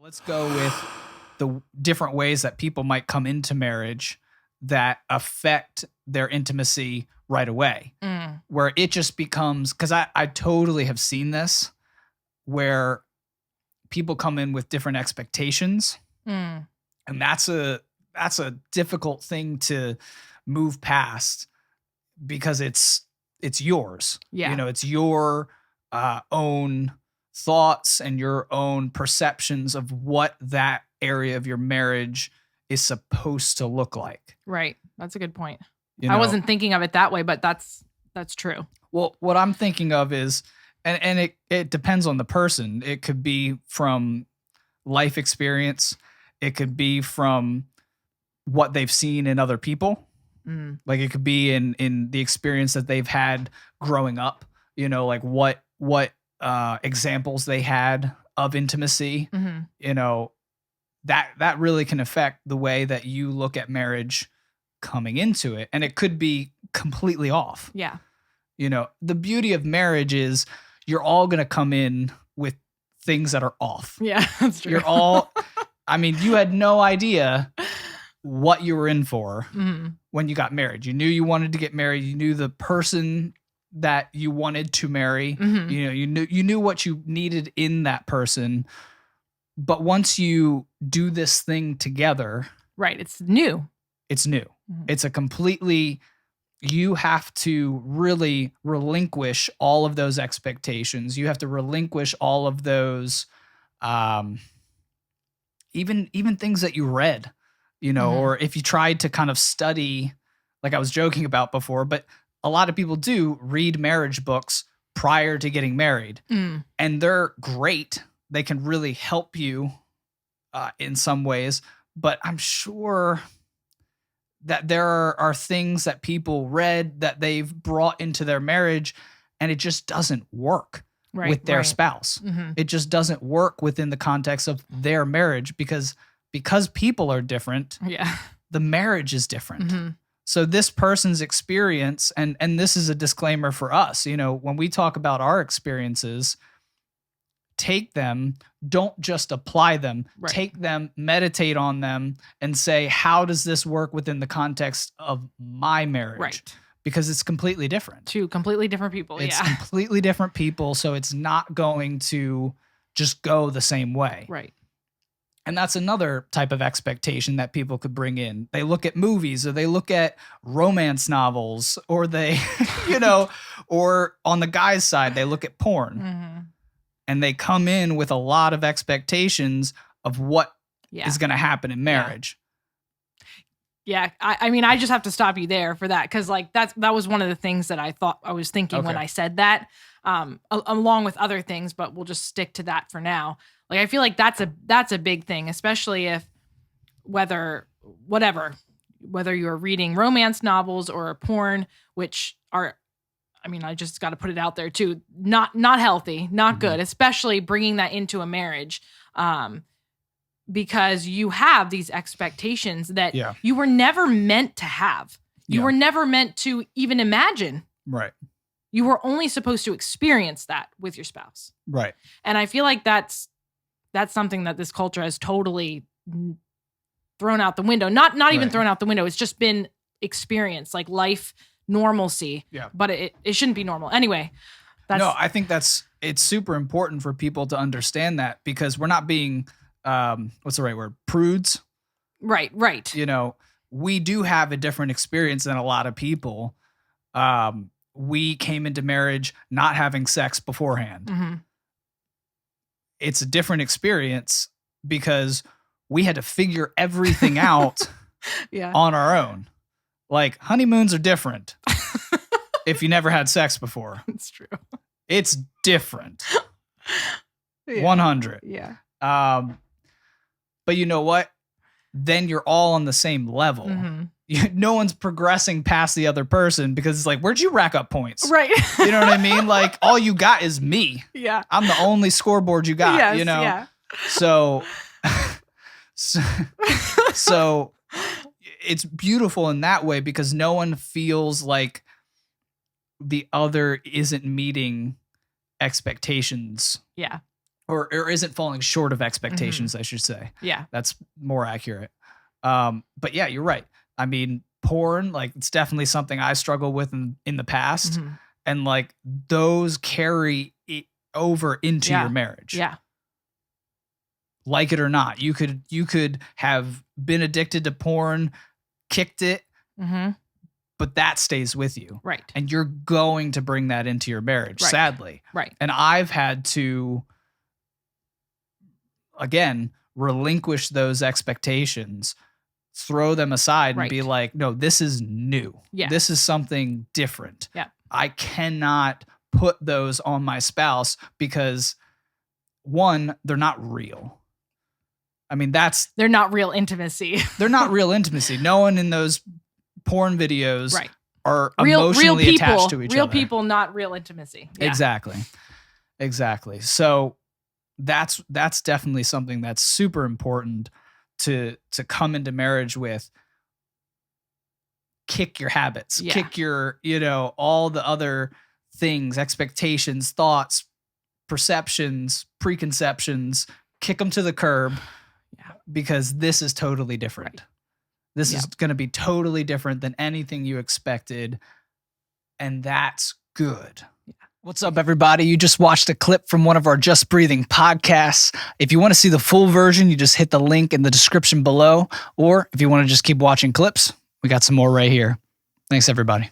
Let's go with the different ways that people might come into marriage that affect their intimacy right away, where it just becomes, because I totally have seen this, where people come in with different expectations. And that's a difficult thing to move past because it's yours. Yeah. You know, it's your own thoughts and your own perceptions of what that area of your marriage is supposed to look like. Right. That's a good point. You know? I wasn't thinking of it that way, but that's true. Well, what I'm thinking of is, and it depends on the person. It could be from life experience. It could be from what they've seen in other people. Like it could be in the experience that they've had growing up, you know, like what examples they had of intimacy, you know, that really can affect the way that you look at marriage coming into it. And it could be completely off. Yeah. You know, the beauty of marriage is you're all going to come in with things that are off. Yeah, that's true. You're all, I mean, you had no idea what you were in for when you got married. You knew you wanted to get married. You knew the person that you wanted to marry. You know, you knew what you needed in that person. But once you do this thing together, right, it's new. It's new. It's a completely, you have to really relinquish all of those expectations. You have to relinquish all of those, even things that you read, you know, or if you tried to kind of study, like I was joking about before, but a lot of people do read marriage books prior to getting married, and they're great. They can really help you in some ways, but I'm sure that there are things that people read that they've brought into their marriage, and it just doesn't work with their spouse. It just doesn't work within the context of their marriage because people are different. Yeah. The marriage is different. So this person's experience, and this is a disclaimer for us, you know, when we talk about our experiences, take them, don't just apply them, take them, meditate on them, and say, how does this work within the context of my marriage? Right. Because it's completely different. Two completely different people. It's completely different people. So it's not going to just go the same way. Right. And that's another type of expectation that people could bring in. They look at movies or they look at romance novels or they, you know, or on the guy's side, they look at porn and they come in with a lot of expectations of what is going to happen in marriage. Yeah. I mean, I just have to stop you there for that. Cause like that was one of the things that I was thinking when I said that, along with other things, but we'll just stick to that for now. Like, I feel like that's a big thing, especially if whether you're reading romance novels or porn, which are, I mean, I just got to put it out there too, not healthy, not good, especially bringing that into a marriage. Because you have these expectations that you were never meant to have. You were never meant to even imagine. Right. You were only supposed to experience that with your spouse. Right. And I feel like that's something that this culture has totally thrown out the window. Not even thrown out the window. It's just been experienced, like life normalcy. Yeah. But it shouldn't be normal. Anyway. No, I think it's super important for people to understand that because we're not being, what's the right word? Prudes. Right. You know, we do have a different experience than a lot of people. We came into marriage not having sex beforehand. It's a different experience because we had to figure everything out on our own. Like honeymoons are different if you never had sex before. It's true. It's different. 100. Yeah. But you know what? Then you're all on the same level. No one's progressing past the other person because it's like, where'd you rack up points? Right. You know what I mean? Like all you got is me. Yeah. I'm the only scoreboard you got, yes, you know? Yeah. So it's beautiful in that way because no one feels like the other isn't meeting expectations. Yeah. or isn't falling short of expectations, I should say. Yeah. That's more accurate. But yeah, you're right. I mean, porn, like it's definitely something I struggle with in the past. And like those carry it over into your marriage. Yeah. Like it or not, you could have been addicted to porn, kicked it, but that stays with you. Right. And you're going to bring that into your marriage, sadly. Right. And I've had to, again, relinquish those expectations, throw them aside and be like, no, this is new. Yeah. This is something different. Yeah. I cannot put those on my spouse because, one, they're not real. I mean, they're not real intimacy. They're not real intimacy. No one in those porn videos are real emotionally people, attached to each other. Real people, not real intimacy. Yeah. Exactly. So that's definitely something that's super important to come into marriage with. Kick your habits, kick your, all the other things, expectations, thoughts, perceptions, preconceptions, kick them to the curb. Because this is totally different. This is going to be totally different than anything you expected. And that's good. What's up, everybody? You just watched a clip from one of our Just Breathing podcasts. If you want to see the full version, you just hit the link in the description below. Or if you want to just keep watching clips, we got some more right here. Thanks, everybody.